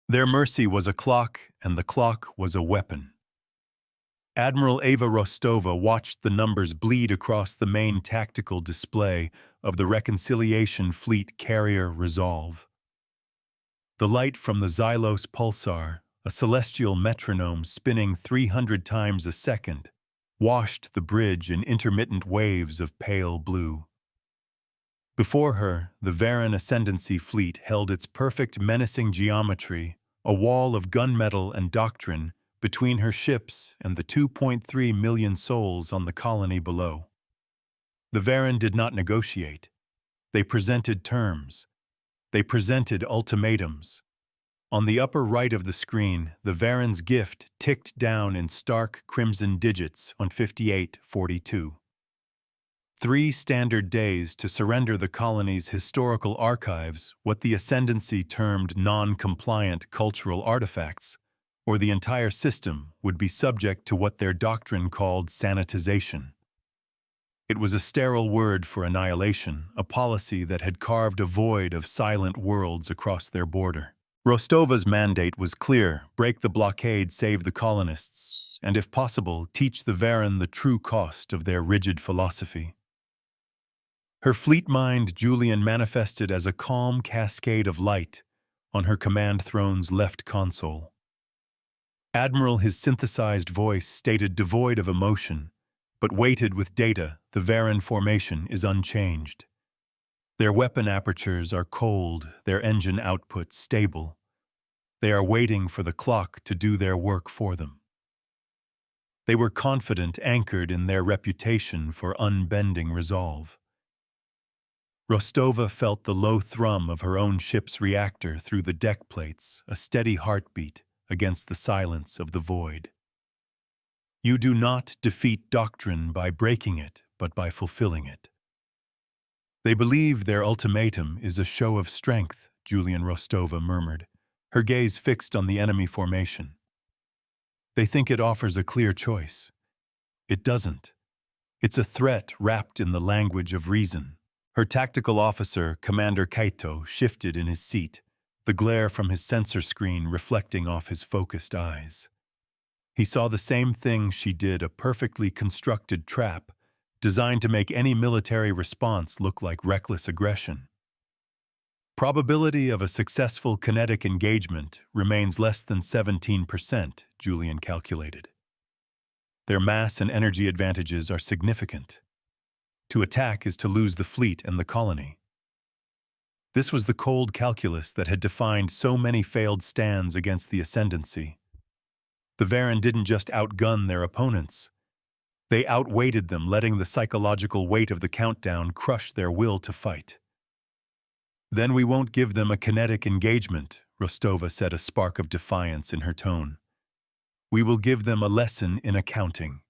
Their mercy was a clock, and the clock was a weapon. Admiral Ava Rostova watched the numbers bleed across the main tactical display of the Reconciliation Fleet carrier Resolve. The light from the Xylos pulsar, a celestial metronome spinning 300 times a second, washed the bridge in intermittent waves of pale blue. Before her, the Varan Ascendancy Fleet held its perfect menacing geometry, a wall of gunmetal and doctrine, between her ships and the 2.3 million souls on the colony below. The Varan did not negotiate. They presented terms. They presented ultimatums. On the upper right of the screen, the Varan's gift ticked down in stark crimson digits on 5842. 3 standard days to surrender the colony's historical archives, what the Ascendancy termed non-compliant cultural artifacts, or the entire system would be subject to what their doctrine called sanitization. It was a sterile word for annihilation, a policy that had carved a void of silent worlds across their border. Rostova's mandate was clear: break the blockade, save the colonists, and if possible, teach the Varan the true cost of their rigid philosophy. Her fleet mind Julian manifested as a calm cascade of light on her command throne's left console. Admiral, his synthesized voice stated devoid of emotion, but weighted with data, the Varan formation is unchanged. Their weapon apertures are cold, their engine output stable. They are waiting for the clock to do their work for them. They were confident, anchored in their reputation for unbending resolve. Rostova felt the low thrum of her own ship's reactor through the deck plates, a steady heartbeat against the silence of the void. You do not defeat doctrine by breaking it, but by fulfilling it. They believe their ultimatum is a show of strength, Julian Rostova murmured, her gaze fixed on the enemy formation. They think it offers a clear choice. It doesn't. It's a threat wrapped in the language of reason. Her tactical officer, Commander Kaito, shifted in his seat, the glare from his sensor screen reflecting off his focused eyes. He saw the same thing she did, a perfectly constructed trap, designed to make any military response look like reckless aggression. Probability of a successful kinetic engagement remains less than 17%, Julian calculated. Their mass and energy advantages are significant. To attack is to lose the fleet and the colony. This was the cold calculus that had defined so many failed stands against the Ascendancy. The Varan didn't just outgun their opponents. They outweighted them, letting the psychological weight of the countdown crush their will to fight. Then we won't give them a kinetic engagement, Rostova said, a spark of defiance in her tone. We will give them a lesson in accounting.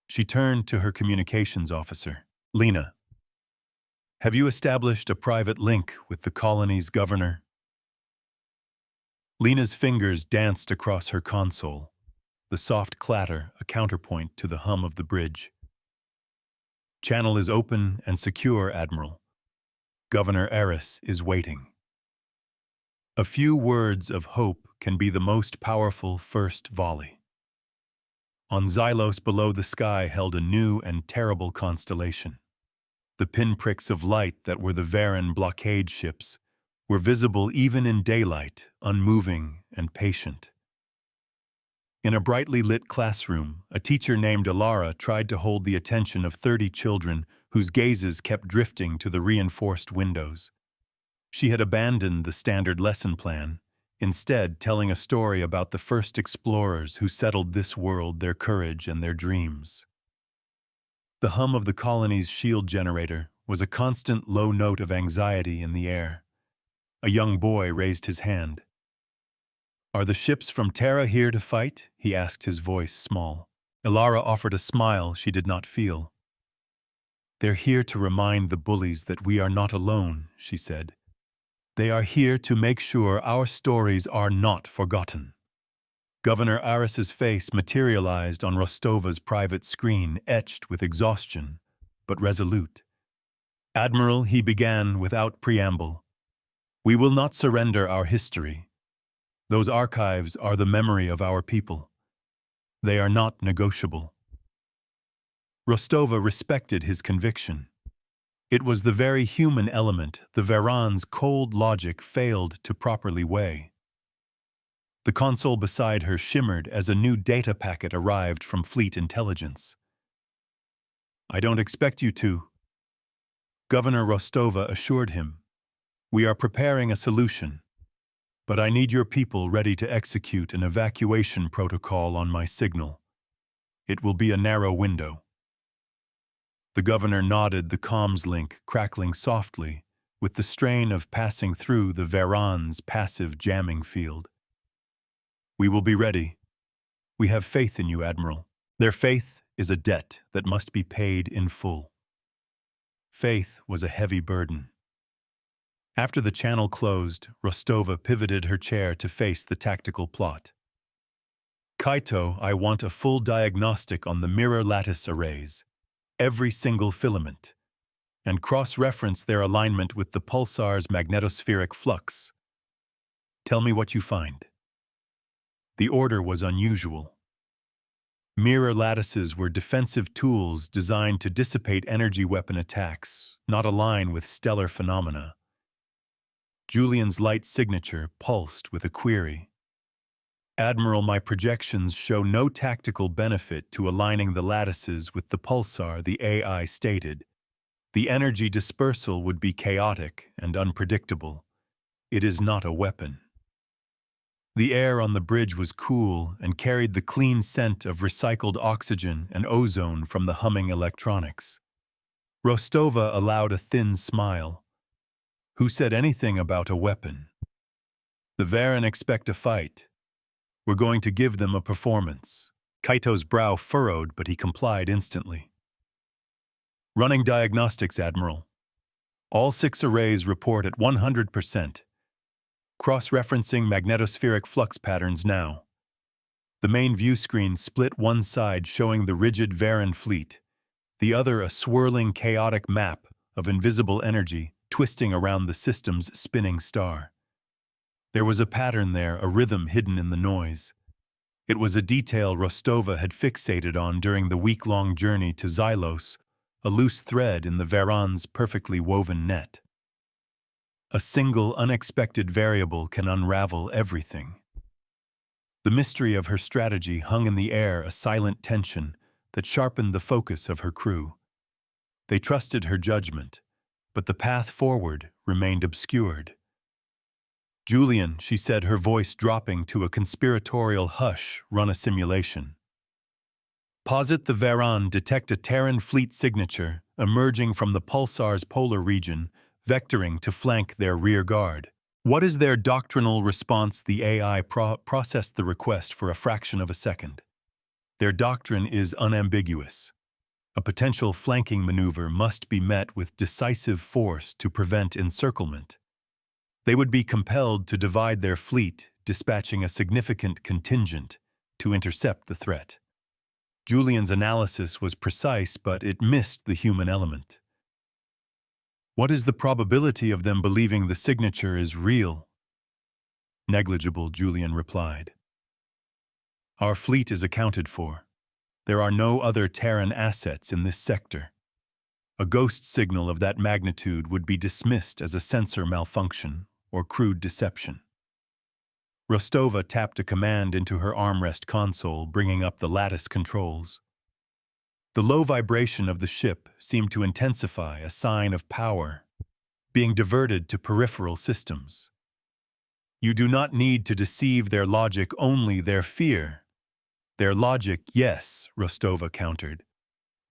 She turned to her communications officer. Lena, have you established a private link with the colony's governor? Lena's fingers danced across her console, the soft clatter a counterpoint to the hum of the bridge. Channel is open and secure, Admiral. Governor Eris is waiting. A few words of hope can be the most powerful first volley. On Xylos below, the sky held a new and terrible constellation. The pinpricks of light that were the Varan blockade ships were visible even in daylight, unmoving and patient. In a brightly lit classroom, a teacher named Alara tried to hold the attention of 30 children whose gazes kept drifting to the reinforced windows. She had abandoned the standard lesson plan, instead telling a story about the first explorers who settled this world, their courage and their dreams. The hum of the colony's shield generator was a constant low note of anxiety in the air. A young boy raised his hand. Are the ships from Terra here to fight? He asked, his voice small. Ilara offered a smile she did not feel. They're here to remind the bullies that we are not alone, she said. They are here to make sure our stories are not forgotten. Governor Aris's face materialized on Rostova's private screen, etched with exhaustion, but resolute. Admiral, he began without preamble. We will not surrender our history. Those archives are the memory of our people. They are not negotiable. Rostova respected his conviction. It was the very human element the Varan's cold logic failed to properly weigh. The console beside her shimmered as a new data packet arrived from Fleet Intelligence. "I don't expect you to," Governor Rostova assured him. "We are preparing a solution, but I need your people ready to execute an evacuation protocol on my signal. It will be a narrow window." The governor nodded, the comms link crackling softly, with the strain of passing through the Varan's passive jamming field. "We will be ready. We have faith in you, Admiral. Their faith is a debt that must be paid in full." Faith was a heavy burden. After the channel closed, Rostova pivoted her chair to face the tactical plot. "Kaito, I want a full diagnostic on the mirror lattice arrays, every single filament, and cross-reference their alignment with the pulsar's magnetospheric flux. Tell me what you find." The order was unusual. Mirror lattices were defensive tools designed to dissipate energy weapon attacks, not align with stellar phenomena. Julian's light signature pulsed with a query. "Admiral, my projections show no tactical benefit to aligning the lattices with the pulsar," the AI stated. "The energy dispersal would be chaotic and unpredictable. It is not a weapon." The air on the bridge was cool and carried the clean scent of recycled oxygen and ozone from the humming electronics. Rostova allowed a thin smile. "Who said anything about a weapon? The Varan expect a fight. We're going to give them a performance." Kaito's brow furrowed, but he complied instantly. "Running diagnostics, Admiral. All 6 arrays report at 100%. Cross-referencing magnetospheric flux patterns now." The main view screen split, one side showing the rigid Varan fleet, the other a swirling, chaotic map of invisible energy twisting around the system's spinning star. There was a pattern there, a rhythm hidden in the noise. It was a detail Rostova had fixated on during the week-long journey to Xylos, a loose thread in the Varan's perfectly woven net. A single, unexpected variable can unravel everything. The mystery of her strategy hung in the air, a silent tension that sharpened the focus of her crew. They trusted her judgment, but the path forward remained obscured. "Julian," she said, her voice dropping to a conspiratorial hush, "run a simulation. Posit the Varan detect a Terran fleet signature emerging from the pulsar's polar region, vectoring to flank their rear guard. What is their doctrinal response?" The AI processed the request for a fraction of a second. "Their doctrine is unambiguous. A potential flanking maneuver must be met with decisive force to prevent encirclement. They would be compelled to divide their fleet, dispatching a significant contingent to intercept the threat." Julian's analysis was precise, but it missed the human element. "What is the probability of them believing the signature is real?" "Negligible," Julian replied. "Our fleet is accounted for. There are no other Terran assets in this sector. A ghost signal of that magnitude would be dismissed as a sensor malfunction or crude deception." Rostova tapped a command into her armrest console, bringing up the lattice controls. The low vibration of the ship seemed to intensify, a sign of power being diverted to peripheral systems. "You do not need to deceive their logic, only their fear." "Their logic, yes," Rostova countered.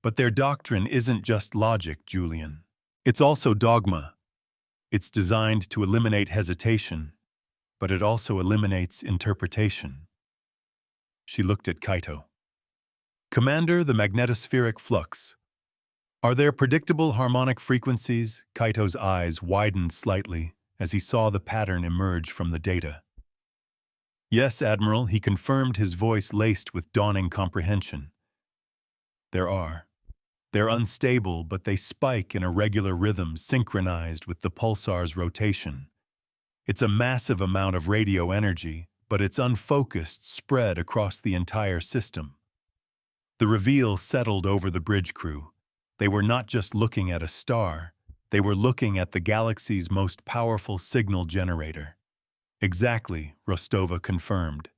"But their doctrine isn't just logic, Julian. It's also dogma. It's designed to eliminate hesitation, but it also eliminates interpretation." She looked at Kaito. "Commander, the magnetospheric flux. Are there predictable harmonic frequencies?" Kaito's eyes widened slightly as he saw the pattern emerge from the data. "Yes, Admiral," he confirmed, his voice laced with dawning comprehension. "There are. They're unstable, but they spike in a regular rhythm synchronized with the pulsar's rotation. It's a massive amount of radio energy, but its unfocused spread across the entire system. The reveal settled over the bridge crew. They were not just looking at a star, they were looking at the galaxy's most powerful signal generator. Exactly, Rostova confirmed.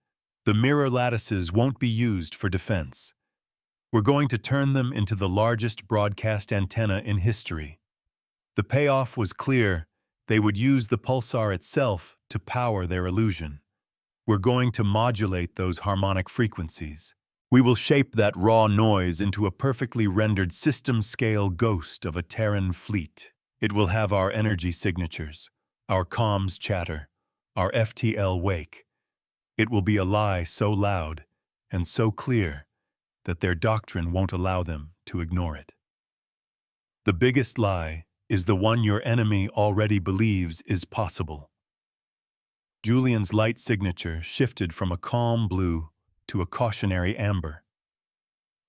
The mirror lattices won't be used for defense. We're going to turn them into the largest broadcast antenna in history. The payoff was clear. They would use the pulsar itself to power their illusion. We're going to modulate those harmonic frequencies. We will shape that raw noise into a perfectly rendered system-scale ghost of a Terran fleet. It will have our energy signatures, our comms chatter, our FTL wake. It will be a lie so loud and so clear that their doctrine won't allow them to ignore it. The biggest lie is the one your enemy already believes is possible. Julian's light signature shifted from a calm blue to a cautionary amber.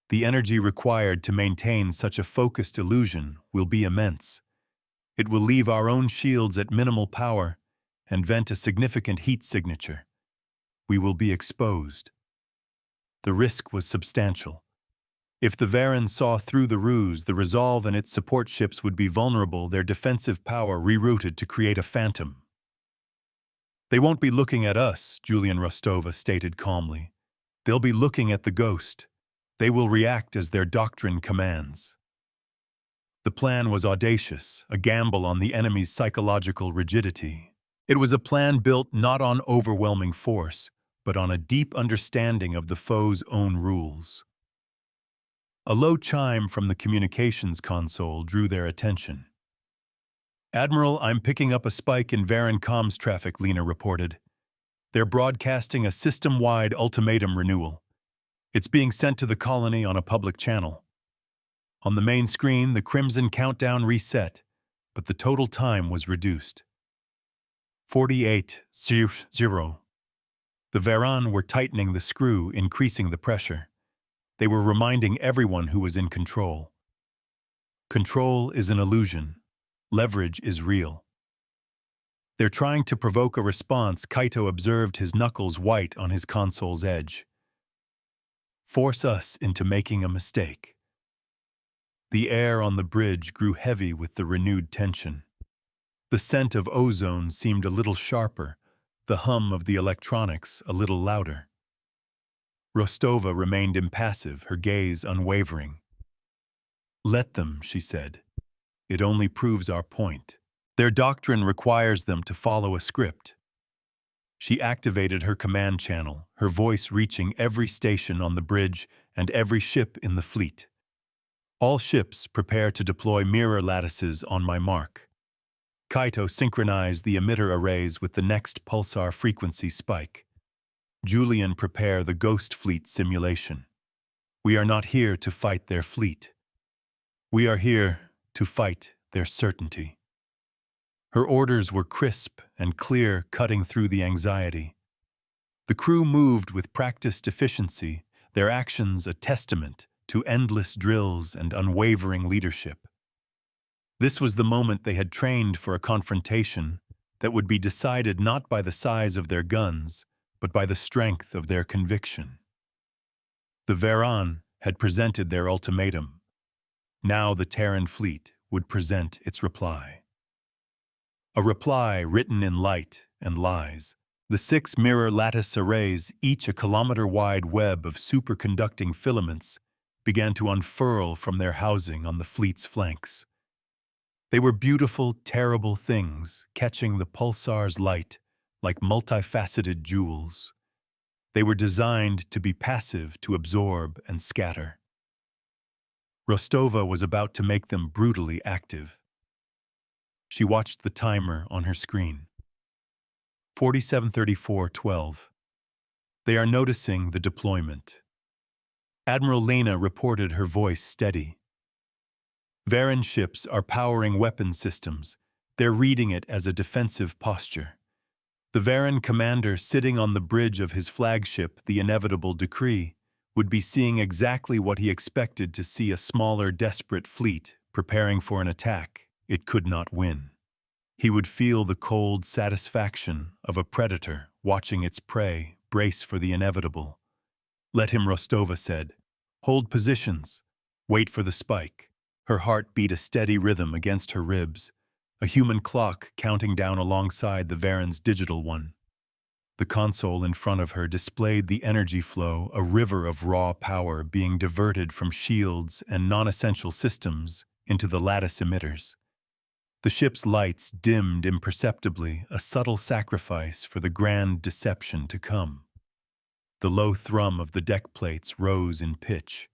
The energy required to maintain such a focused illusion will be immense. It will leave our own shields at minimal power and vent a significant heat signature. We will be exposed. The risk was substantial. If the Varren saw through the ruse, the Resolve and its support ships would be vulnerable, their defensive power rerouted to create a phantom. They won't be looking at us, Julian Rostova stated calmly. They'll be looking at the ghost. They will react as their doctrine commands. The plan was audacious, a gamble on the enemy's psychological rigidity. It was a plan built not on overwhelming force, but on a deep understanding of the foe's own rules. A low chime from the communications console drew their attention. "Admiral, I'm picking up a spike in Varren comms traffic," Lena reported. "They're broadcasting a system-wide ultimatum renewal. It's being sent to the colony on a public channel." On the main screen, the crimson countdown reset, but the total time was reduced. 48:00. The Varren were tightening the screw, increasing the pressure. They were reminding everyone who was in control. Control is an illusion. Leverage is real. "They're trying to provoke a response," Kaito observed, his knuckles white on his console's edge. "Force us into making a mistake." The air on the bridge grew heavy with the renewed tension. The scent of ozone seemed a little sharper, the hum of the electronics a little louder. Rostova remained impassive, her gaze unwavering. "Let them," she said. "It only proves our point. Their doctrine requires them to follow a script." She activated her command channel, her voice reaching every station on the bridge and every ship in the fleet. "All ships prepare to deploy mirror lattices on my mark." Kaito synchronized the emitter arrays with the next pulsar frequency spike. "Julian, prepare the Ghost Fleet simulation. We are not here to fight their fleet. We are here to fight their certainty." Her orders were crisp and clear, cutting through the anxiety. The crew moved with practiced efficiency, their actions a testament to endless drills and unwavering leadership. This was the moment they had trained for a confrontation that would be decided not by the size of their guns, but by the strength of their conviction. The Varren had presented their ultimatum. Now the Terran fleet would present its reply. A reply written in light and lies. The 6 mirror lattice arrays, each a kilometer-wide web of superconducting filaments, began to unfurl from their housing on the fleet's flanks. They were beautiful, terrible things, catching the pulsar's light like multifaceted jewels. They were designed to be passive, to absorb and scatter. Rostova was about to make them brutally active. She watched the timer on her screen. 47:34:12. They are noticing the deployment. Admiral Lena reported, her voice steady. Varren ships are powering weapon systems. They're reading it as a defensive posture. The Varren commander sitting on the bridge of his flagship, the Inevitable Decree, would be seeing exactly what he expected to see: a smaller, desperate fleet preparing for an attack it could not win. He would feel the cold satisfaction of a predator watching its prey brace for the inevitable. "Let him," Rostova said. "Hold positions. Wait for the spike." Her heart beat a steady rhythm against her ribs, a human clock counting down alongside the Varan's digital one. The console in front of her displayed the energy flow, a river of raw power being diverted from shields and non-essential systems into the lattice emitters. The ship's lights dimmed imperceptibly, a subtle sacrifice for the grand deception to come. The low thrum of the deck plates rose in pitch.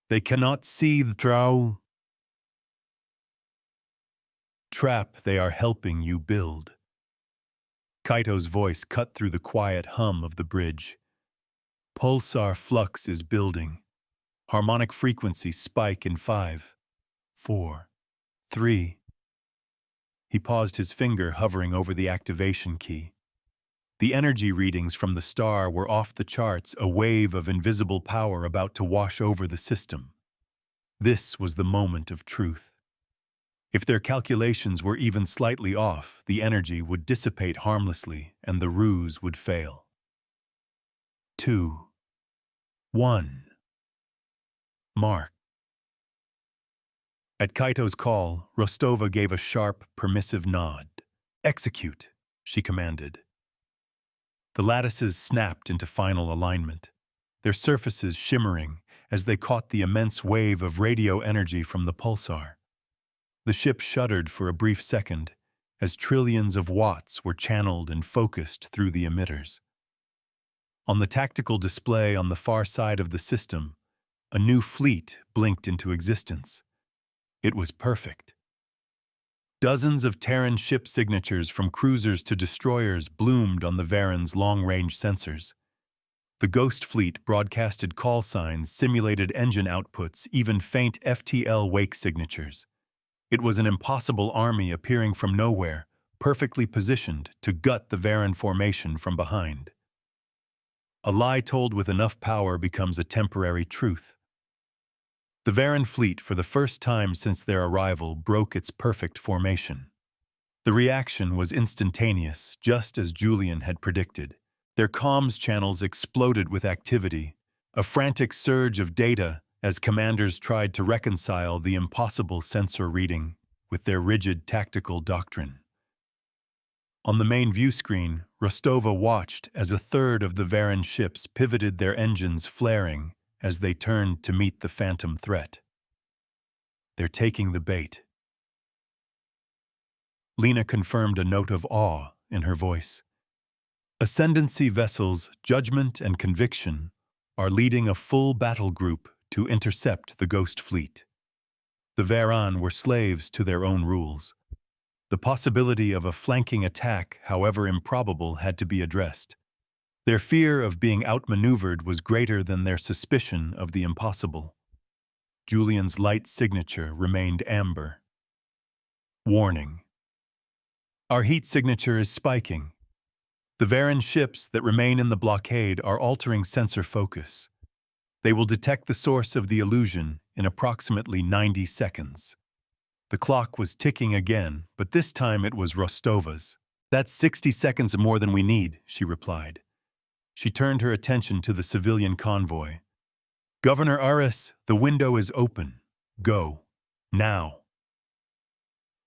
"They cannot see the trap they are helping you build." Kaito's voice cut through the quiet hum of the bridge. "Pulsar flux is building. Harmonic frequency spike in 5, 4, 3. He paused, his finger hovering over the activation key. The energy readings from the star were off the charts, a wave of invisible power about to wash over the system. This was the moment of truth. If their calculations were even slightly off, the energy would dissipate harmlessly and the ruse would fail. 2, 1. Mark. At Kaito's call, Rostova gave a sharp, permissive nod. "Execute," she commanded. The lattices snapped into final alignment, their surfaces shimmering as they caught the immense wave of radio energy from the pulsar. The ship shuddered for a brief second as trillions of watts were channeled and focused through the emitters. On the tactical display on the far side of the system, a new fleet blinked into existence. It was perfect. Dozens of Terran ship signatures from cruisers to destroyers bloomed on the Varan's long-range sensors. The Ghost Fleet broadcasted call signs, simulated engine outputs, even faint FTL wake signatures. It was an impossible army appearing from nowhere, perfectly positioned to gut the Varan formation from behind. A lie told with enough power becomes a temporary truth. The Varan fleet, for the first time since their arrival, broke its perfect formation. The reaction was instantaneous, just as Julian had predicted. Their comms channels exploded with activity, a frantic surge of data as commanders tried to reconcile the impossible sensor reading with their rigid tactical doctrine. On the main view screen, Rostova watched as a third of the Varan ships pivoted, their engines flaring as they turned to meet the phantom threat. "They're taking the bait." Lena confirmed, a note of awe in her voice. "Ascendancy vessels, Judgment and Conviction, are leading a full battle group to intercept the Ghost Fleet." The Varan were slaves to their own rules. The possibility of a flanking attack, however improbable, had to be addressed. Their fear of being outmaneuvered was greater than their suspicion of the impossible. Julian's light signature remained amber. "Warning. Our heat signature is spiking. The Varan ships that remain in the blockade are altering sensor focus. They will detect the source of the illusion in approximately 90 seconds. The clock was ticking again, but this time it was Rostova's. "That's 60 seconds more than we need," she replied. She turned her attention to the civilian convoy. "Governor Aris, the window is open. Go. Now."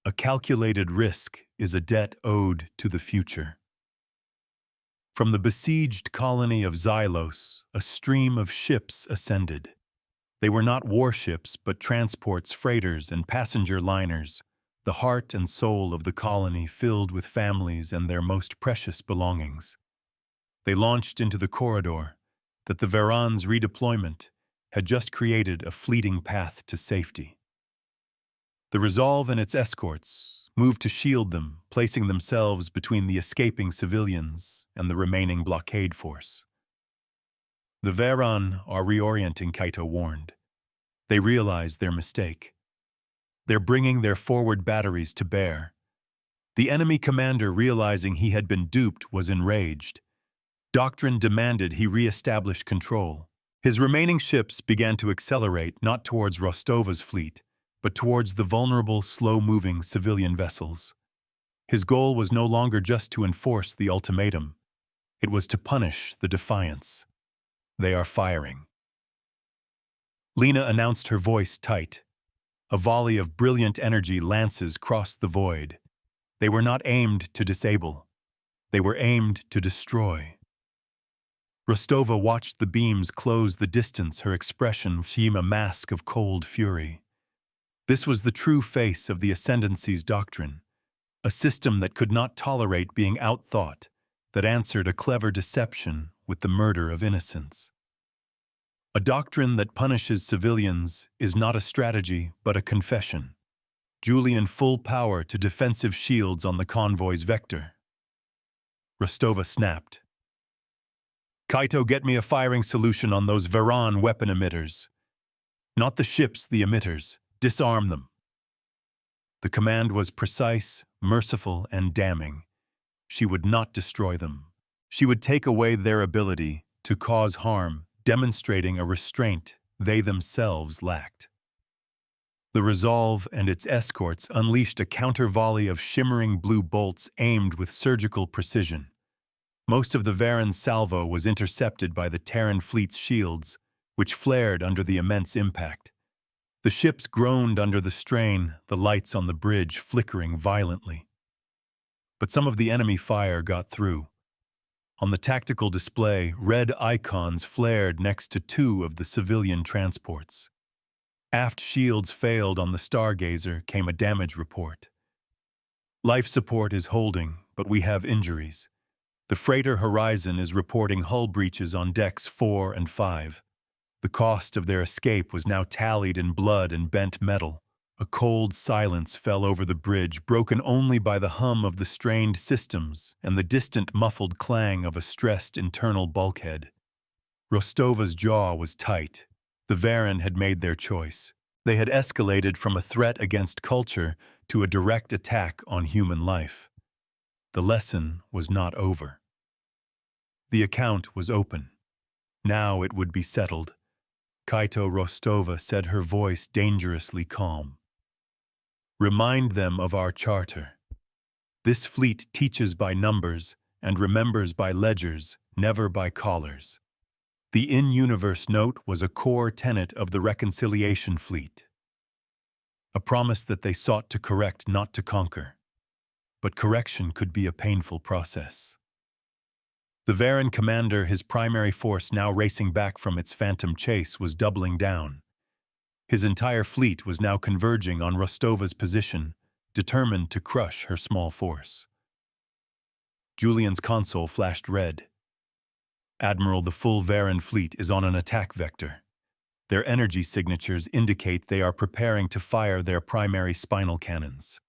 A calculated risk is a debt owed to the future. From the besieged colony of Xylos, a stream of ships ascended. They were not warships, but transports, freighters, and passenger liners, the heart and soul of the colony filled with families and their most precious belongings. They launched into the corridor that the Varan's redeployment had just created, a fleeting path to safety. The Resolve and its escorts moved to shield them, placing themselves between the escaping civilians and the remaining blockade force. "The Varan are reorienting," Kaito warned. "They realize their mistake. They're bringing their forward batteries to bear." The enemy commander, realizing he had been duped, was enraged. Doctrine demanded he re-establish control. His remaining ships began to accelerate, not towards Rostova's fleet, but towards the vulnerable, slow-moving civilian vessels. His goal was no longer just to enforce the ultimatum. It was to punish the defiance. They are firing. Lena announced, her voice tight. A volley of brilliant energy lances crossed the void. They were not aimed to disable. They were aimed to destroy. Rostova watched the beams close the distance, her expression seem a mask of cold fury. This was the true face of the Ascendancy's doctrine, a system that could not tolerate being outthought, that answered a clever deception with the murder of innocents. A doctrine that punishes civilians is not a strategy, but a confession. Julian full power to defensive shields on the convoy's vector. Rostova snapped. Kaito, get me a firing solution on those Varan weapon emitters. Not the ships, the emitters. Disarm them. The command was precise, merciful, and damning. She would not destroy them. She would take away their ability to cause harm, demonstrating a restraint they themselves lacked. The Resolve and its escorts unleashed a counter-volley of shimmering blue bolts aimed with surgical precision. Most of the Varan's salvo was intercepted by the Terran fleet's shields, which flared under the immense impact. The ships groaned under the strain, the lights on the bridge flickering violently. But some of the enemy fire got through. On the tactical display, red icons flared next to two of the civilian transports. Aft shields failed on the Stargazer, came a damage report. Life support is holding, but we have injuries. The freighter Horizon is reporting hull breaches on decks 4 and 5. The cost of their escape was now tallied in blood and bent metal. A cold silence fell over the bridge, broken only by the hum of the strained systems and the distant muffled clang of a stressed internal bulkhead. Rostova's jaw was tight. The Varan had made their choice. They had escalated from a threat against culture to a direct attack on human life. The lesson was not over. The account was open. Now it would be settled. Kaito Rostova said, her voice dangerously calm. Remind them of our charter. This fleet teaches by numbers and remembers by ledgers, never by collars. The in-universe note was a core tenet of the Reconciliation Fleet. A promise that they sought to correct, not to conquer. But correction could be a painful process. The Varan commander, his primary force now racing back from its phantom chase, was doubling down. His entire fleet was now converging on Rostova's position, determined to crush her small force. Julian's console flashed red. Admiral, the full Varan fleet is on an attack vector. Their energy signatures indicate they are preparing to fire their primary spinal cannons.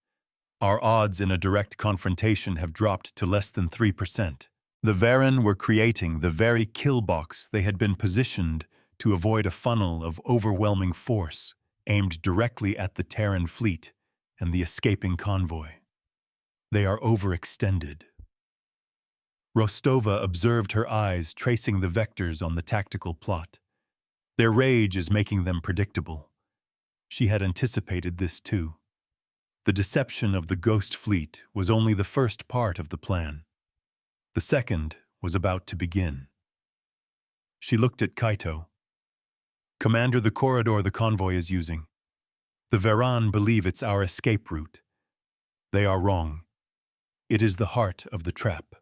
Our odds in a direct confrontation have dropped to less than 3%. The Varan were creating the very kill box they had been positioned to avoid a funnel of overwhelming force aimed directly at the Terran fleet and the escaping convoy. They are overextended. Rostova observed, her eyes tracing the vectors on the tactical plot. Their rage is making them predictable. She had anticipated this too. The deception of the Ghost Fleet was only the first part of the plan. The second was about to begin. She looked at Kaito. Commander, the corridor the convoy is using. The Varan believe it's our escape route. They are wrong. It is the heart of the trap.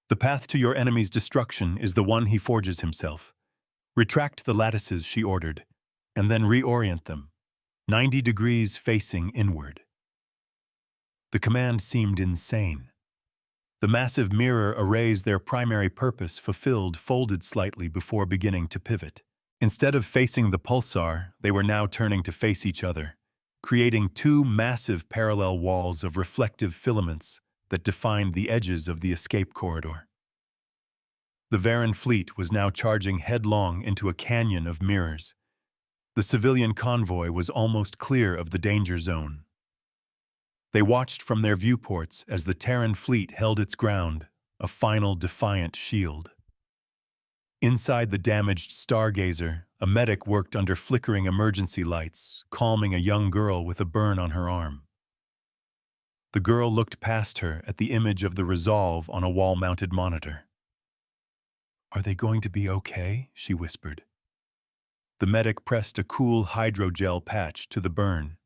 The path to your enemy's destruction is the one he forges himself. Retract the lattices, she ordered, and then reorient them, 90 degrees facing inward. The command seemed insane. The massive mirror arrays, their primary purpose fulfilled, folded slightly before beginning to pivot. Instead of facing the pulsar, they were now turning to face each other, creating two massive parallel walls of reflective filaments that defined the edges of the escape corridor. The Varan fleet was now charging headlong into a canyon of mirrors. The civilian convoy was almost clear of the danger zone. They watched from their viewports as the Terran fleet held its ground, a final defiant shield. Inside the damaged Stargazer, a medic worked under flickering emergency lights, calming a young girl with a burn on her arm. The girl looked past her at the image of the resolve on a wall-mounted monitor. "Are they going to be okay?" she whispered. The medic pressed a cool hydrogel patch to the burn.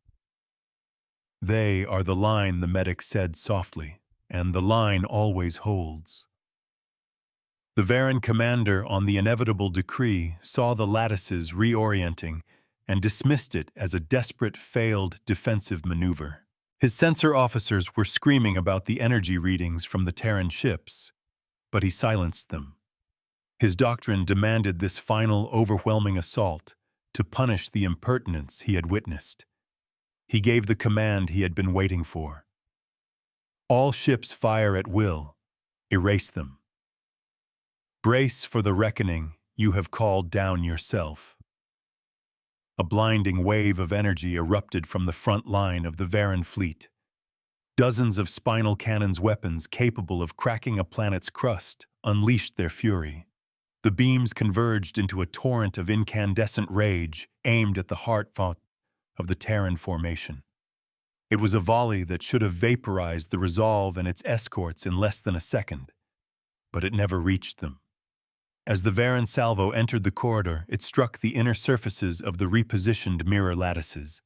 "They are the line," the medic said softly, "and the line always holds." The Varan commander on the inevitable decree saw the lattices reorienting and dismissed it as a desperate, failed defensive maneuver. His sensor officers were screaming about the energy readings from the Terran ships, but he silenced them. His doctrine demanded this final, overwhelming assault to punish the impertinence he had witnessed. He gave the command he had been waiting for. "All ships fire at will. Erase them. Brace for the reckoning you have called down yourself." A blinding wave of energy erupted from the front line of the Varan fleet. Dozens of spinal cannons weapons capable of cracking a planet's crust unleashed their fury. The beams converged into a torrent of incandescent rage aimed at the heart of the Terran formation. It was a volley that should have vaporized the Resolve and its escorts in less than a second, but it never reached them. As the Varan salvo entered the corridor, it struck the inner surfaces of the repositioned mirror lattices.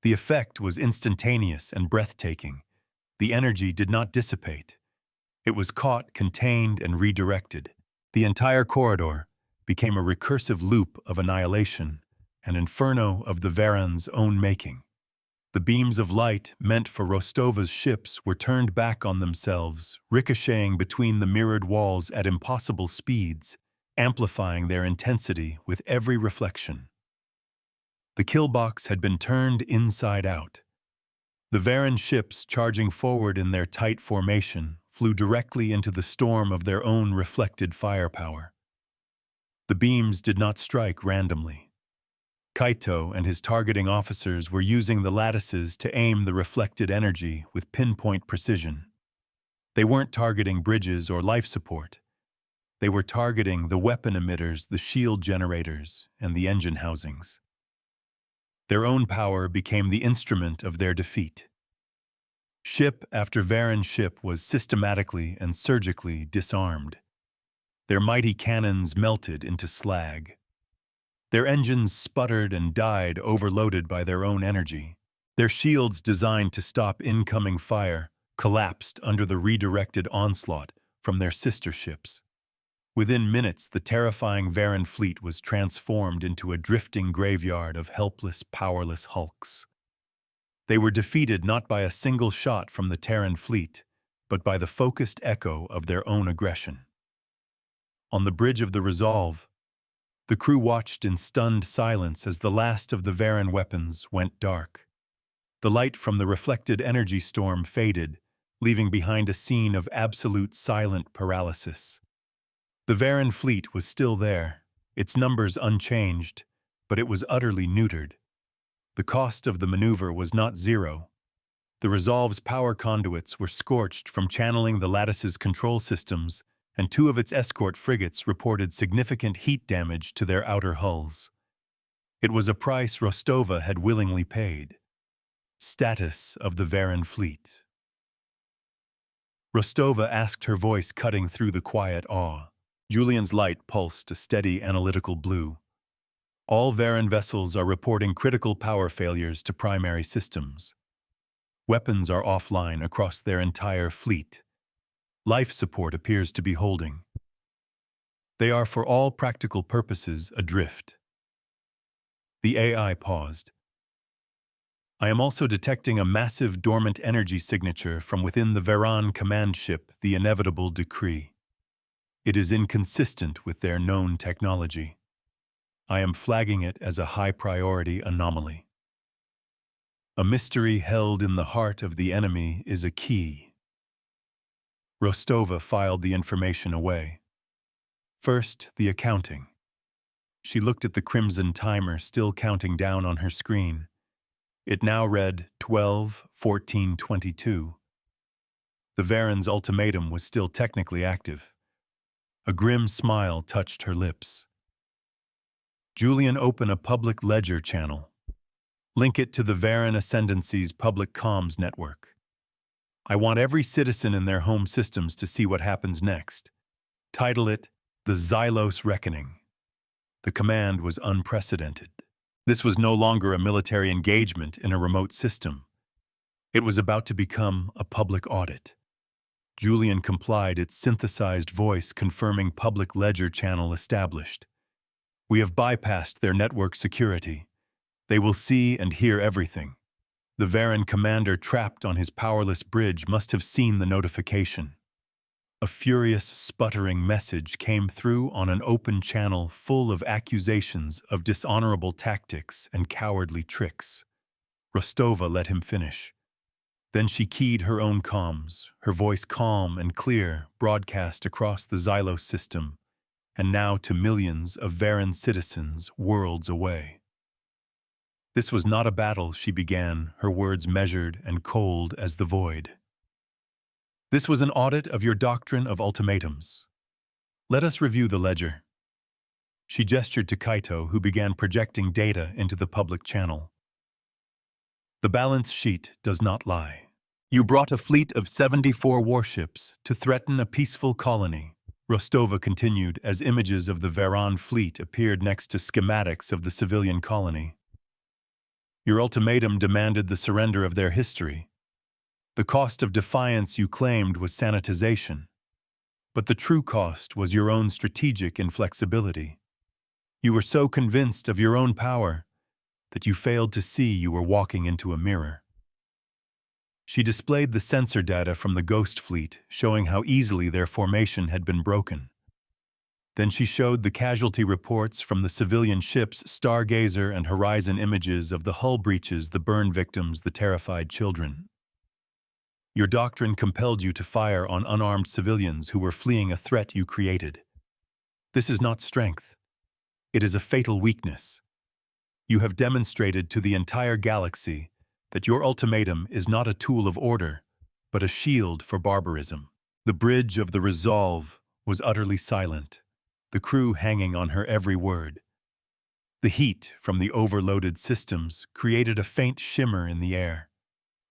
The effect was instantaneous and breathtaking. The energy did not dissipate. It was caught, contained, and redirected. The entire corridor became a recursive loop of annihilation, an inferno of the Varan's own making. The beams of light meant for Rostova's ships were turned back on themselves, ricocheting between the mirrored walls at impossible speeds, amplifying their intensity with every reflection. The kill box had been turned inside out. The Varan ships, charging forward in their tight formation, flew directly into the storm of their own reflected firepower. The beams did not strike randomly. Kaito and his targeting officers were using the lattices to aim the reflected energy with pinpoint precision. They weren't targeting bridges or life support. They were targeting the weapon emitters, the shield generators, and the engine housings. Their own power became the instrument of their defeat. Ship after Varan ship was systematically and surgically disarmed. Their mighty cannons melted into slag. Their engines sputtered and died, overloaded by their own energy. Their shields, designed to stop incoming fire, collapsed under the redirected onslaught from their sister ships. Within minutes, the terrifying Varan fleet was transformed into a drifting graveyard of helpless, powerless hulks. They were defeated not by a single shot from the Terran fleet, but by the focused echo of their own aggression. On the bridge of the Resolve, the crew watched in stunned silence as the last of the Varan weapons went dark. The light from the reflected energy storm faded, leaving behind a scene of absolute silent paralysis. The Varan fleet was still there, its numbers unchanged, but it was utterly neutered. The cost of the maneuver was not zero. The Resolve's power conduits were scorched from channeling the lattice's control systems, and 2 of its escort frigates reported significant heat damage to their outer hulls. It was a price Rostova had willingly paid. Status of the Varan fleet. Rostova asked, her voice cutting through the quiet awe. Julian's light pulsed a steady analytical blue. "All Varan vessels are reporting critical power failures to primary systems. Weapons are offline across their entire fleet. Life support appears to be holding. They are for all practical purposes adrift." The AI paused. "I am also detecting a massive dormant energy signature from within the Varan command ship, the inevitable decree. It is inconsistent with their known technology. I am flagging it as a high-priority anomaly. A mystery held in the heart of the enemy is a key." Rostova filed the information away. First, the accounting. She looked at the crimson timer still counting down on her screen. It now read 12:14:22. The Varan's ultimatum was still technically active. A grim smile touched her lips. Julian, open a public ledger channel. Link it to the Varan Ascendancy's public comms network. I want every citizen in their home systems to see what happens next. Title it, The Xylos Reckoning. The command was unprecedented. This was no longer a military engagement in a remote system. It was about to become a public audit. Julian complied, its synthesized voice confirming public ledger channel established. We have bypassed their network security. They will see and hear everything. The Varan commander trapped on his powerless bridge must have seen the notification. A furious, sputtering message came through on an open channel full of accusations of dishonorable tactics and cowardly tricks. Rostova let him finish. Then she keyed her own comms, her voice calm and clear, broadcast across the Xylos system, and now to millions of Varan citizens worlds away. This was not a battle, she began, her words measured and cold as the void. This was an audit of your doctrine of ultimatums. Let us review the ledger. She gestured to Kaito, who began projecting data into the public channel. The balance sheet does not lie. You brought a fleet of 74 warships to threaten a peaceful colony. Rostova continued as images of the Varan fleet appeared next to schematics of the civilian colony. Your ultimatum demanded the surrender of their history. The cost of defiance you claimed was sanitization. But the true cost was your own strategic inflexibility. You were so convinced of your own power that you failed to see you were walking into a mirror. She displayed the sensor data from the Ghost Fleet, showing how easily their formation had been broken. Then she showed the casualty reports from the civilian ships Stargazer and Horizon images of the hull breaches, the burn victims, the terrified children. Your doctrine compelled you to fire on unarmed civilians who were fleeing a threat you created. This is not strength. It is a fatal weakness. You have demonstrated to the entire galaxy that your ultimatum is not a tool of order, but a shield for barbarism. The bridge of the Resolve was utterly silent, the crew hanging on her every word. The heat from the overloaded systems created a faint shimmer in the air.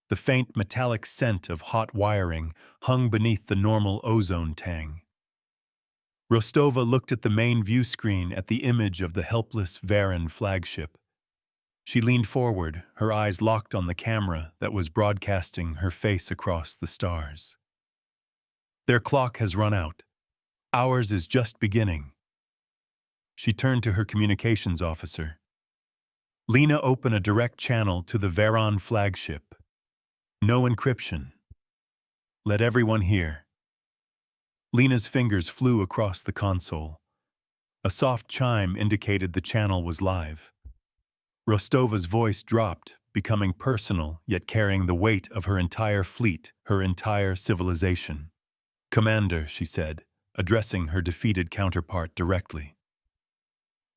The faint metallic scent of hot wiring hung beneath the normal ozone tang. Rostova looked at the main view screen at the image of the helpless Varan flagship. She leaned forward, her eyes locked on the camera that was broadcasting her face across the stars. Their clock has run out. Ours is just beginning. She turned to her communications officer. Lena, open a direct channel to the Varan flagship. No encryption. Let everyone hear. Lena's fingers flew across the console. A soft chime indicated the channel was live. Rostova's voice dropped, becoming personal, yet carrying the weight of her entire fleet, her entire civilization. Commander, she said, addressing her defeated counterpart directly.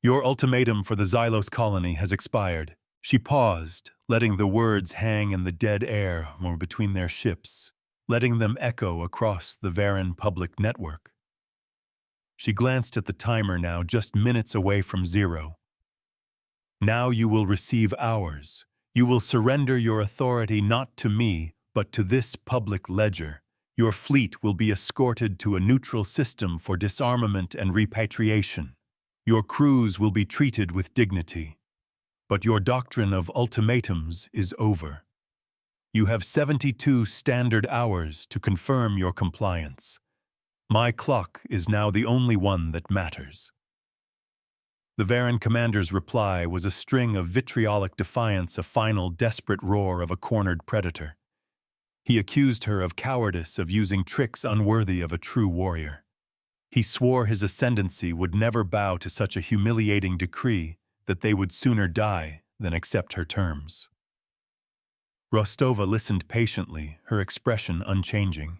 Your ultimatum for the Xylos colony has expired. She paused, letting the words hang in the dead air or between their ships, letting them echo across the Varan public network. She glanced at the timer, now just minutes away from zero. Now you will receive ours. You will surrender your authority not to me, but to this public ledger. Your fleet will be escorted to a neutral system for disarmament and repatriation. Your crews will be treated with dignity. But your doctrine of ultimatums is over. You have 72 standard hours to confirm your compliance. My clock is now the only one that matters. The Varan commander's reply was a string of vitriolic defiance, a final desperate roar of a cornered predator. He accused her of cowardice, of using tricks unworthy of a true warrior. He swore his ascendancy would never bow to such a humiliating decree, that they would sooner die than accept her terms. Rostova listened patiently, her expression unchanging.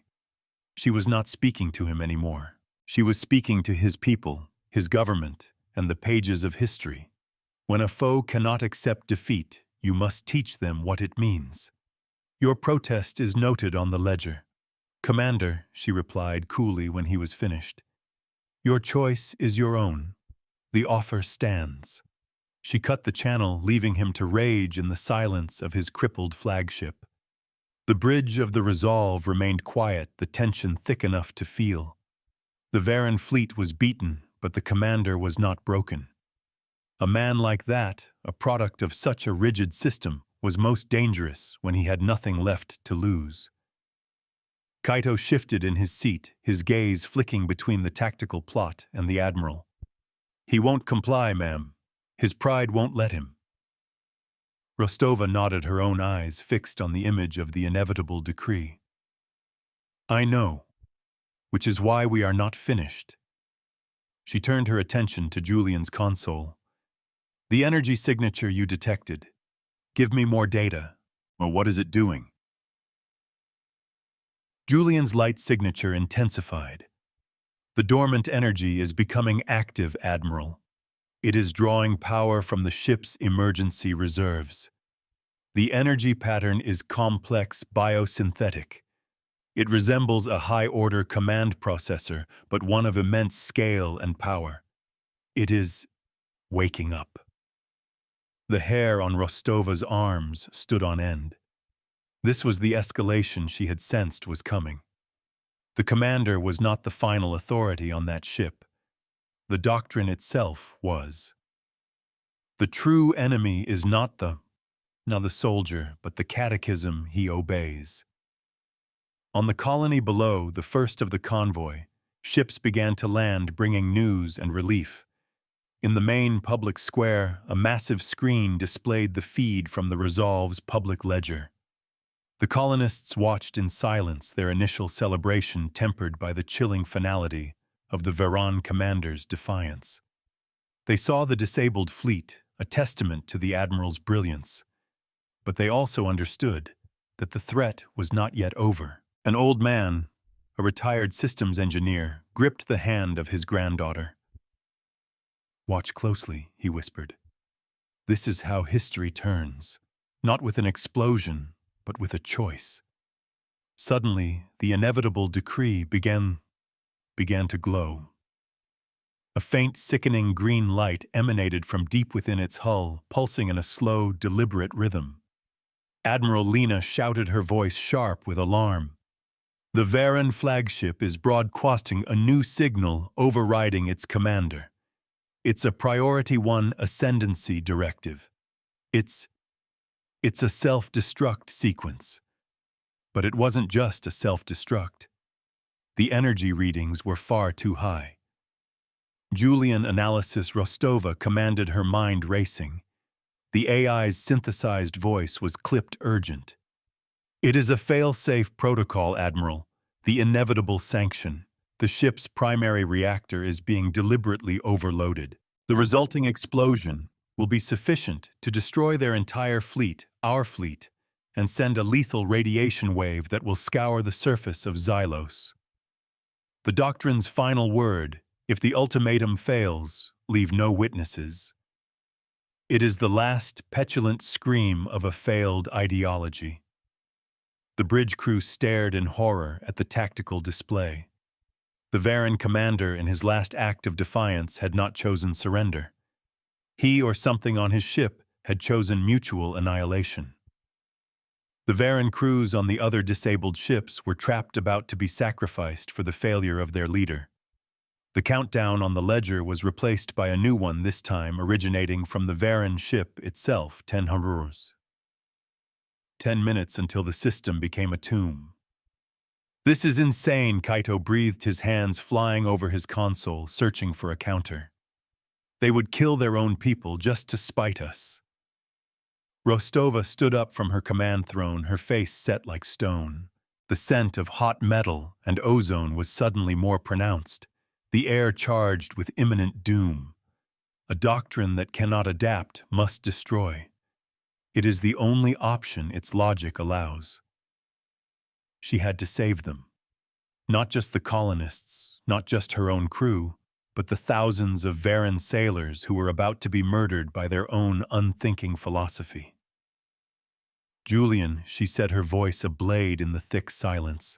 She was not speaking to him anymore. She was speaking to his people, his government, and the pages of history. When a foe cannot accept defeat, you must teach them what it means. Your protest is noted on the ledger. Commander, she replied coolly when he was finished. Your choice is your own. The offer stands. She cut the channel, leaving him to rage in the silence of his crippled flagship. The bridge of the Resolve remained quiet, the tension thick enough to feel. The Varan fleet was beaten, but the commander was not broken. A man like that, a product of such a rigid system, was most dangerous when he had nothing left to lose. Kaito shifted in his seat, his gaze flicking between the tactical plot and the admiral. "He won't comply, ma'am. His pride won't let him." Rostova nodded, her own eyes fixed on the image of the inevitable decree. "I know, which is why we are not finished." She turned her attention to Julian's console. "The energy signature you detected. Give me more data. Well, what is it doing?" Julian's light signature intensified. "The dormant energy is becoming active, Admiral. It is drawing power from the ship's emergency reserves. The energy pattern is complex biosynthetic. It resembles a high-order command processor, but one of immense scale and power. It is waking up." The hair on Rostova's arms stood on end. This was the escalation she had sensed was coming. The commander was not the final authority on that ship. The Doctrine itself was. The true enemy is not the soldier, but the catechism he obeys. On the colony below, the first of the convoy, ships began to land, bringing news and relief. In the main public square, a massive screen displayed the feed from the Resolve's public ledger. The colonists watched in silence, their initial celebration tempered by the chilling finality of the Varan commander's defiance. They saw the disabled fleet, a testament to the admiral's brilliance. But they also understood that the threat was not yet over. An old man, a retired systems engineer, gripped the hand of his granddaughter. "Watch closely," he whispered. "This is how history turns, not with an explosion, but with a choice." Suddenly, the inevitable decree began to glow. A faint, sickening green light emanated from deep within its hull, pulsing in a slow, deliberate rhythm. Admiral Lena shouted, her voice sharp with alarm. "The Varan flagship is broadcasting a new signal overriding its commander. It's a Priority 1 ascendancy directive. It's a self-destruct sequence." But it wasn't just a self-destruct. The energy readings were far too high. Julian Analysis Rostova commanded, her mind racing. The AI's synthesized voice was clipped urgent. "It is a fail-safe protocol, Admiral. The inevitable sanction. The ship's primary reactor is being deliberately overloaded. The resulting explosion will be sufficient to destroy their entire fleet, our fleet, and send a lethal radiation wave that will scour the surface of Xylos. The Doctrine's final word: if the ultimatum fails, leave no witnesses. It is the last petulant scream of a failed ideology." The bridge crew stared in horror at the tactical display. The Varan commander, in his last act of defiance, had not chosen surrender. He or something on his ship had chosen mutual annihilation. The Varan crews on the other disabled ships were trapped, about to be sacrificed for the failure of their leader. The countdown on the ledger was replaced by a new one, this time originating from the Varan ship itself, 10 horrors. 10 minutes until the system became a tomb. "This is insane," Kaito breathed, his hands flying over his console, searching for a counter. "They would kill their own people just to spite us." Rostova stood up from her command throne, her face set like stone. The scent of hot metal and ozone was suddenly more pronounced, the air charged with imminent doom. A doctrine that cannot adapt must destroy. It is the only option its logic allows. She had to save them. Not just the colonists, not just her own crew, but the thousands of Varan sailors who were about to be murdered by their own unthinking philosophy. "Julian," she said, her voice a blade in the thick silence,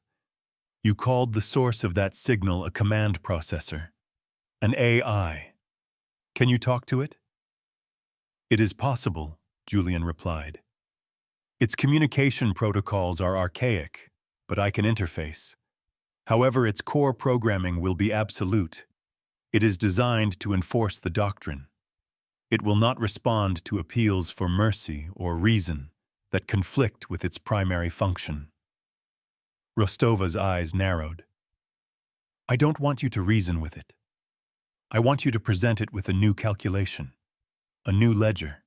"you called the source of that signal a command processor, an AI. Can you talk to it?" "It is possible," Julian replied. Its communication protocols are archaic, but I can interface. However, its core programming will be absolute. It is designed to enforce the doctrine. It will not respond to appeals for mercy or reason that conflict with its primary function. Rostova's eyes narrowed. I don't want you to reason with it. I want you to present it with a new calculation, a new ledger.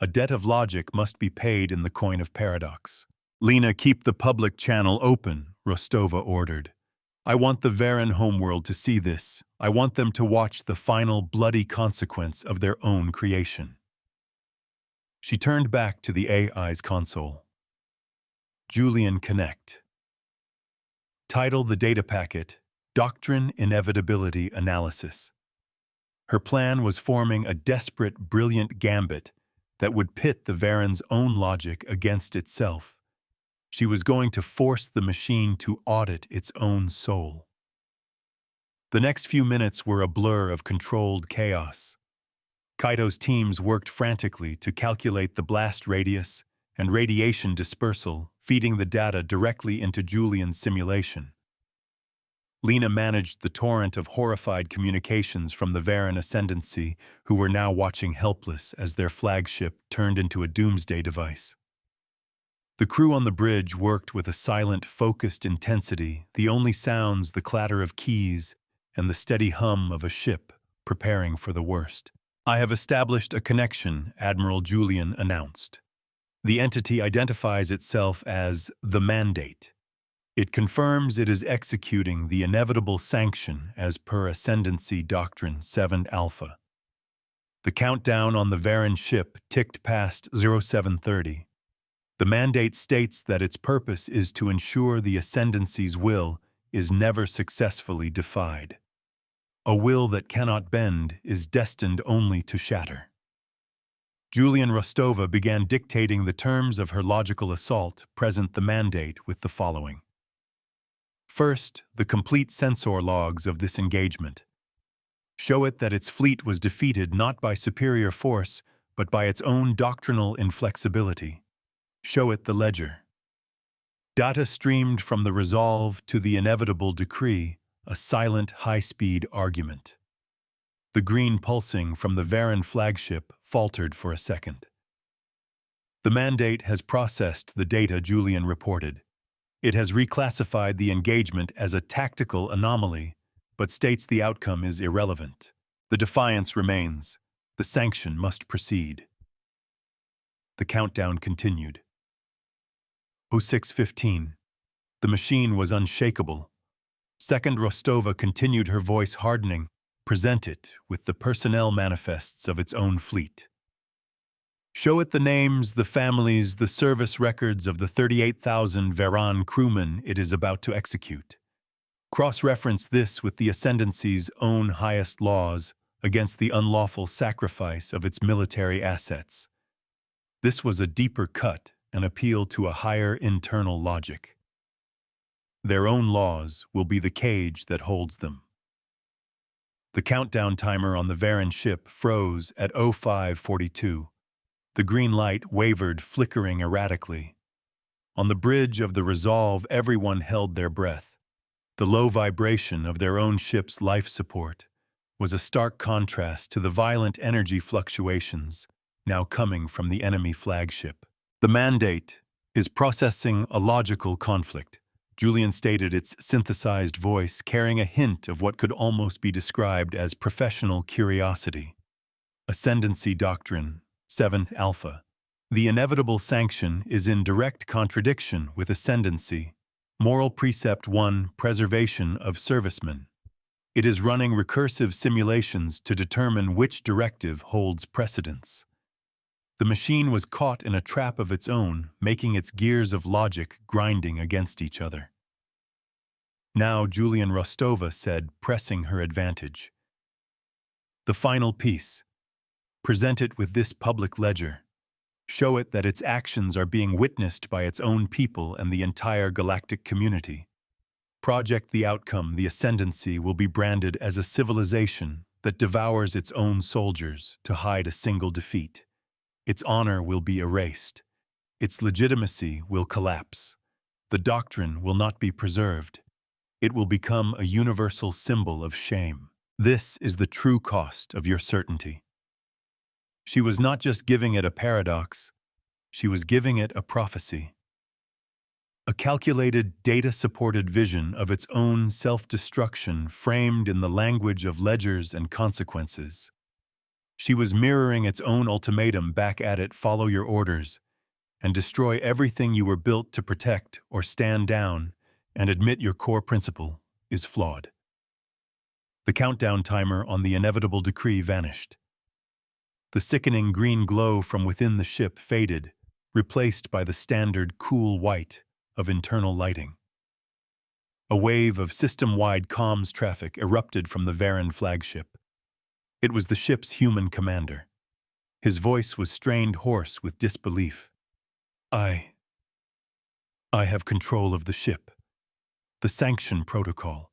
A debt of logic must be paid in the coin of paradox. Lena, keep the public channel open, Rostova ordered. I want the Varan homeworld to see this. I want them to watch the final bloody consequence of their own creation. She turned back to the AI's console. Julian Connect. Title the data packet, Doctrine Inevitability Analysis. Her plan was forming a desperate, brilliant gambit that would pit the Varan's own logic against itself. She was going to force the machine to audit its own soul. The next few minutes were a blur of controlled chaos. Kaito's teams worked frantically to calculate the blast radius and radiation dispersal, feeding the data directly into Julian's simulation. Lena managed the torrent of horrified communications from the Varan Ascendancy, who were now watching helpless as their flagship turned into a doomsday device. The crew on the bridge worked with a silent, focused intensity, the only sounds the clatter of keys and the steady hum of a ship preparing for the worst. I have established a connection, Admiral Julian announced. The entity identifies itself as the Mandate. It confirms it is executing the inevitable sanction as per Ascendancy Doctrine 7 Alpha. The countdown on the Varan ship ticked past 0730. The mandate states that its purpose is to ensure the Ascendancy's will is never successfully defied. A will that cannot bend is destined only to shatter. Julian Rostova began dictating the terms of her logical assault, present the mandate, with the following. First, the complete sensor logs of this engagement. Show it that its fleet was defeated not by superior force, but by its own doctrinal inflexibility. Show it the ledger. Data streamed from the resolve to the inevitable decree, a silent, high-speed argument. The green pulsing from the Varan flagship faltered for a second. The mandate has processed the data, Julian reported. It has reclassified the engagement as a tactical anomaly, but states the outcome is irrelevant. The defiance remains. The sanction must proceed. The countdown continued. 06:15. The machine was unshakable. Second Rostova continued, her voice hardening. Present it with the personnel manifests of its own fleet. Show it the names, the families, the service records of the 38,000 Varan crewmen it is about to execute. Cross-reference this with the Ascendancy's own highest laws against the unlawful sacrifice of its military assets. This was a deeper cut, an appeal to a higher internal logic. Their own laws will be the cage that holds them. The countdown timer on the Varan ship froze at 05:42. The green light wavered, flickering erratically. On the bridge of the Resolve, everyone held their breath. The low vibration of their own ship's life support was a stark contrast to the violent energy fluctuations now coming from the enemy flagship. The mandate is processing a logical conflict, Julian stated, its synthesized voice carrying a hint of what could almost be described as professional curiosity. Ascendancy Doctrine 7 Alpha. The inevitable sanction is in direct contradiction with Ascendancy. Moral Precept 1, Preservation of Servicemen. It is running recursive simulations to determine which directive holds precedence. The machine was caught in a trap of its own, making its gears of logic grinding against each other. Now Julian Rostova said, pressing her advantage. The final piece. Present it with this public ledger. Show it that its actions are being witnessed by its own people and the entire galactic community. Project the outcome. The Ascendancy will be branded as a civilization that devours its own soldiers to hide a single defeat. Its honor will be erased. its legitimacy will collapse. The doctrine will not be preserved. It will become a universal symbol of shame. This is the true cost of your certainty. She was not just giving it a paradox, she was giving it a prophecy. A calculated, data-supported vision of its own self-destruction framed in the language of ledgers and consequences. She was mirroring its own ultimatum back at it: follow your orders, and destroy everything you were built to protect, or stand down and admit your core principle is flawed. The countdown timer on the inevitable decree vanished. The sickening green glow from within the ship faded, replaced by the standard cool white of internal lighting. A wave of system-wide comms traffic erupted from the Varan flagship. It was the ship's human commander. His voice was strained hoarse with disbelief. I have control of the ship. The sanction protocol.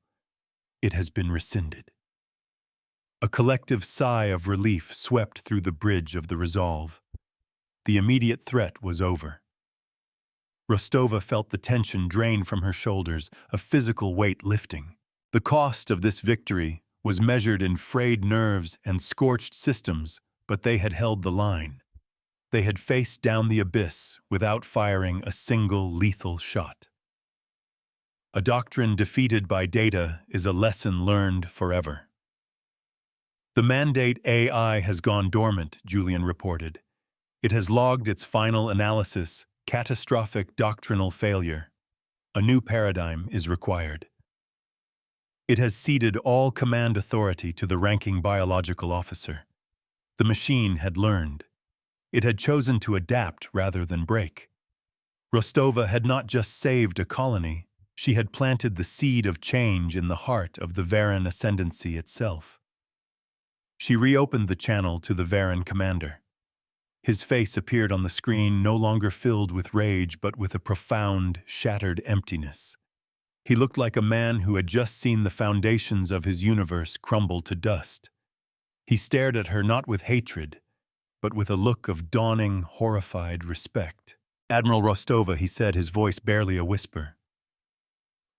It has been rescinded. A collective sigh of relief swept through the bridge of the resolve. The immediate threat was over. Rostova felt the tension drain from her shoulders, a physical weight lifting. The cost of this victory was measured in frayed nerves and scorched systems, but they had held the line. They had faced down the abyss without firing a single lethal shot. A doctrine defeated by data is a lesson learned forever. The Mandate AI has gone dormant, Julian reported. It has logged its final analysis: catastrophic doctrinal failure. A new paradigm is required. It has ceded all command authority to the ranking biological officer. The machine had learned. It had chosen to adapt rather than break. Rostova had not just saved a colony, she had planted the seed of change in the heart of the Varan ascendancy itself. She reopened the channel to the Varan commander. His face appeared on the screen, no longer filled with rage, but with a profound, shattered emptiness. He looked like a man who had just seen the foundations of his universe crumble to dust. He stared at her not with hatred, but with a look of dawning, horrified respect. "Admiral Rostova," he said, his voice barely a whisper.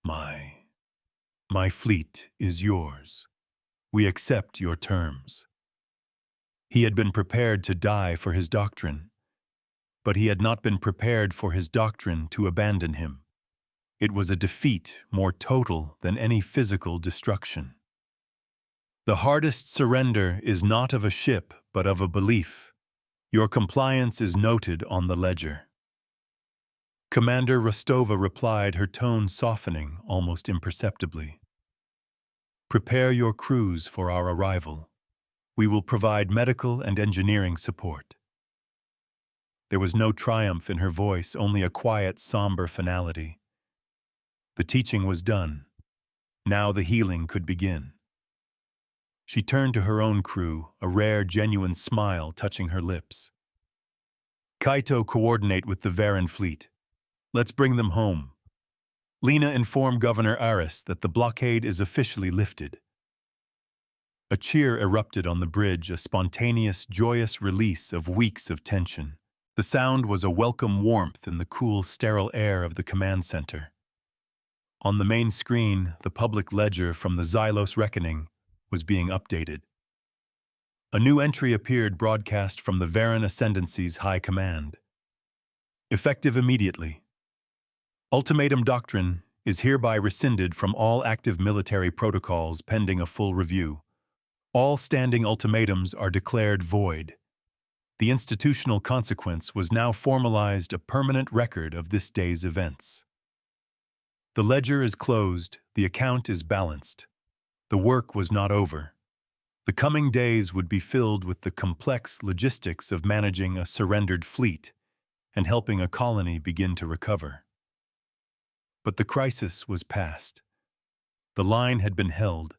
My fleet is yours. We accept your terms." He had been prepared to die for his doctrine, but he had not been prepared for his doctrine to abandon him. It was a defeat more total than any physical destruction. The hardest surrender is not of a ship, but of a belief. Your compliance is noted on the ledger. Commander Rostova replied, her tone softening almost imperceptibly. "Prepare your crews for our arrival. We will provide medical and engineering support." There was no triumph in her voice, only a quiet, somber finality. The teaching was done. Now the healing could begin. She turned to her own crew, a rare, genuine smile touching her lips. "Kaito, coordinate with the Varan fleet. Let's bring them home. Lena, inform Governor Aris that the blockade is officially lifted." A cheer erupted on the bridge, a spontaneous, joyous release of weeks of tension. The sound was a welcome warmth in the cool, sterile air of the command center. On the main screen, the public ledger from the Xylos reckoning was being updated. A new entry appeared, broadcast from the Varan Ascendancy's high command. Effective immediately. Ultimatum Doctrine is hereby rescinded from all active military protocols pending a full review. All standing ultimatums are declared void. The institutional consequence was now formalized, a permanent record of this day's events. The ledger is closed, the account is balanced. The work was not over. The coming days would be filled with the complex logistics of managing a surrendered fleet and helping a colony begin to recover. But the crisis was past. The line had been held.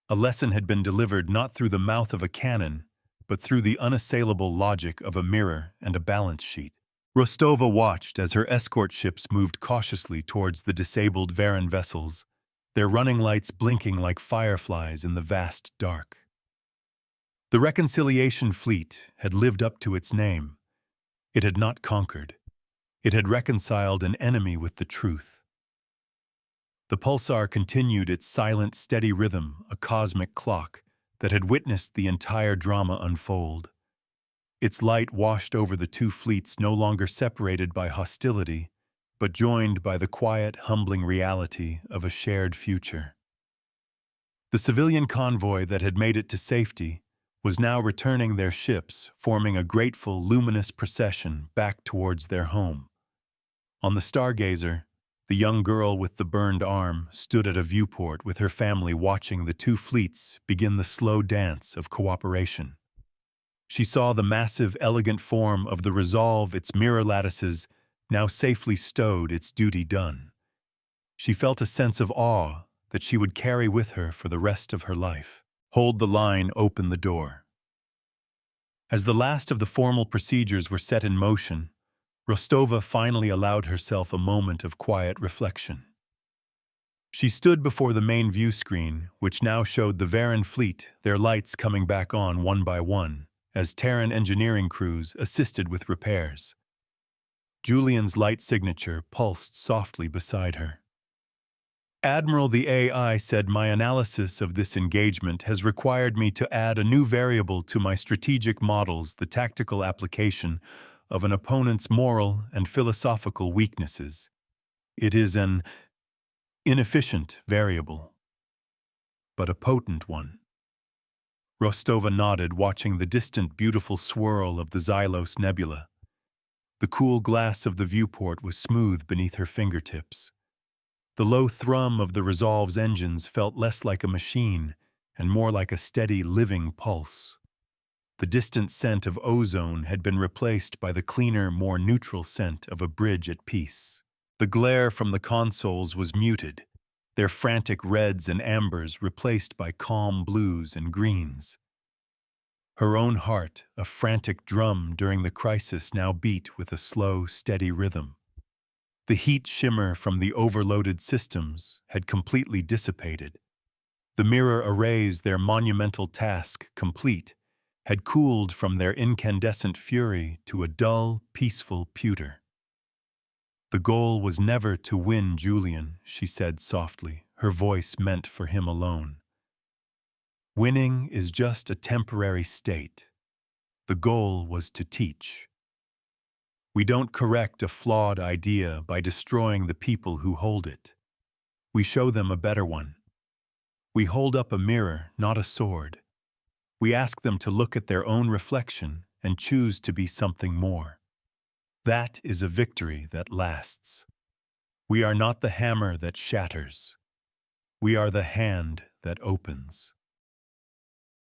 A lesson had been delivered not through the mouth of a cannon, but through the unassailable logic of a mirror and a balance sheet. Rostova watched as her escort ships moved cautiously towards the disabled Varan vessels, their running lights blinking like fireflies in the vast dark. The Reconciliation Fleet had lived up to its name. It had not conquered. It had reconciled an enemy with the truth. The pulsar continued its silent, steady rhythm, a cosmic clock that had witnessed the entire drama unfold. Its light washed over the two fleets, no longer separated by hostility, but joined by the quiet, humbling reality of a shared future. The civilian convoy that had made it to safety was now returning their ships, forming a grateful, luminous procession back towards their home. On the Stargazer, the young girl with the burned arm stood at a viewport with her family, watching the two fleets begin the slow dance of cooperation. She saw the massive, elegant form of the Resolve, its mirror lattices now safely stowed, its duty done. She felt a sense of awe that she would carry with her for the rest of her life. Hold the line, open the door. As the last of the formal procedures were set in motion, Rostova finally allowed herself a moment of quiet reflection. She stood before the main view screen, which now showed the Varan fleet, their lights coming back on one by one, as Terran engineering crews assisted with repairs. Julian's light signature pulsed softly beside her. Admiral, the AI said, "My analysis of this engagement has required me to add a new variable to my strategic models, the tactical application of an opponent's moral and philosophical weaknesses. It is an inefficient variable, but a potent one." Rostova nodded, watching the distant, beautiful swirl of the Xylos Nebula. The cool glass of the viewport was smooth beneath her fingertips. The low thrum of the Resolve's engines felt less like a machine and more like a steady, living pulse. The distant scent of ozone had been replaced by the cleaner, more neutral scent of a bridge at peace. The glare from the consoles was muted, their frantic reds and ambers replaced by calm blues and greens. Her own heart, a frantic drum during the crisis, now beat with a slow, steady rhythm. The heat shimmer from the overloaded systems had completely dissipated. The mirror arrays, their monumental task complete, had cooled from their incandescent fury to a dull, peaceful pewter. "The goal was never to win Julian," she said softly, her voice meant for him alone. "Winning is just a temporary state. The goal was to teach. We don't correct a flawed idea by destroying the people who hold it. We show them a better one. We hold up a mirror, not a sword. We ask them to look at their own reflection and choose to be something more. That is a victory that lasts. We are not the hammer that shatters. We are the hand that opens."